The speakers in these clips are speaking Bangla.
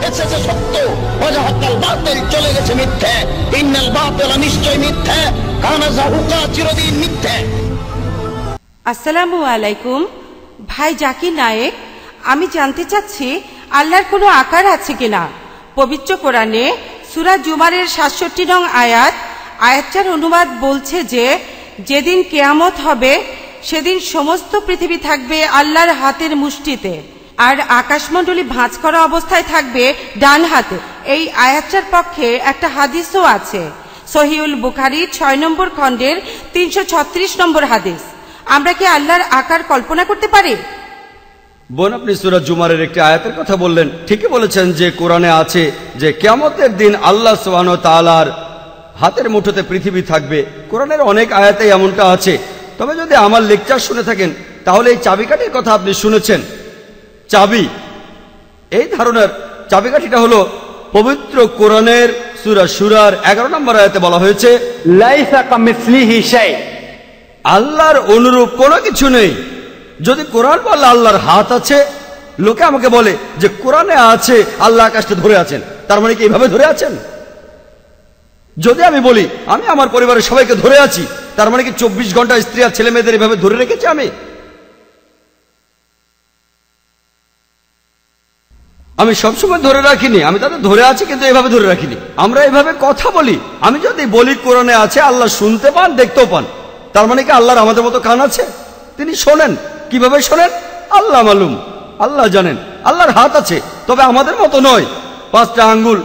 এসেছে সত্য, ওয়াজাহাকাল বাতিল চলে গেছে মিথ্যে। ইন্নাল বাতিলা নিশ্চয় মিথ্যে, কানা যাহুকা চিরদিন মিথ্যে। আসসালামু আলাইকুম। ভাই জাকির নায়েক, আমি জানতে চাচ্ছি আল্লাহর কোনো আকার আছে কিনা। পবিত্র কোরআনে সূরা জুমারের ৬৭ নং আয়াতটার অনুবাদ বলছে যে যেদিন কিয়ামত হবে সেদিন সমস্ত পৃথিবী থাকবে আল্লাহর হাতের মুষ্টিতে, আর আকাশমণ্ডলী ভাঁজ করা অবস্থায় থাকবে ডান হাতে। এই আয়াতটার পক্ষে একটা হাদিসও আছে, সহিহুল বুখারী ৬ নম্বর খণ্ডের ৩৩৬ নম্বর হাদিস। আমরা কি আল্লাহর আকার কল্পনা করতে পারি? বোন, আপনি সূরা জুমারের একটি আয়াতের কথা বললেন। ঠিকই বলেছেন যে কোরআনে আছে যে কিয়ামতের দিন আল্লাহ সুবহানাহু ওয়া তাআলার হাতের মুঠোতে পৃথিবী থাকবে। কোরআনের অনেক আয়াতে এমনটা আছে। তবে যদি আমার লেকচার শুনে থাকেন তাহলে এই চাবিকাঠির কথা আপনি শুনেছেন। চাবি, এই ধারণার চাবিকাঠিটা হলো পবিত্র কোরআনের সূরা শুরার 11 নম্বর আয়াতে বলা হয়েছে, লাইসা কামিসলিহি শাই, আল্লাহর অনুরূপ কোনো কিছু নেই। যদি কোরআন বলে আল্লাহর হাত আছে, লোকে আমাকে বলে যে কোরআনে আছে আল্লাহ আকাশটা ধরে আছেন, তার মানে কি এইভাবে ধরে আছেন? যদি আমি বলি আমি আমার পরিবারের সবাইকে ধরে আছি, তার মানে কি 24 ঘন্টা স্ত্রী আর ছেলে মেয়েদের এভাবে ধরে রেখেছি আমি সবসময় ধরে রাখিনি, আমি তাদের ধরে আছি কিন্তু এভাবে ধরে রাখিনি। আমরা এভাবে কথা বলি। আমি যদি বলি কোরআনে আছে আল্লাহ শুনতে পান, দেখতেও পান, তার মানে কি আল্লাহর আমাদের মতো কান আছে? তিনি শোনেন। কিভাবে শোনেন? আল্লাহ মালুম, আল্লাহ জানেন। আল্লাহর হাত আছে, তবে আমাদের মতো নয়। 5টা আঙ্গুল,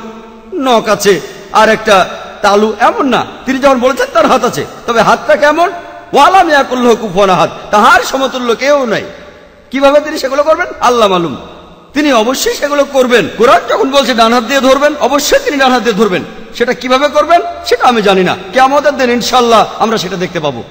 নখ আছে আর একটা তালু, এমন না। তিনি যখন বলেছেন তার হাত আছে, তবে হাতটা কেমন? ওয়ালাম ইয়াকুল লাহু কুফুয়ান আহাদ, তাহার সমতুল্য কেউ নাই। কিভাবে তিনি সেগুলো করবেন? আল্লাহ মালুম। তিনি অবশ্যই সেগুলো করবেন। কোরআন যখন বলছে ডান হাত দিয়ে ধরবেন, অবশ্যই তিনি ডান হাত দিয়ে ধরবেন। সেটা কিভাবে করবেন সেটা আমি জানি না। কিয়ামতের দিন ইনশাআল্লাহ আমরা সেটা দেখতে পাবো।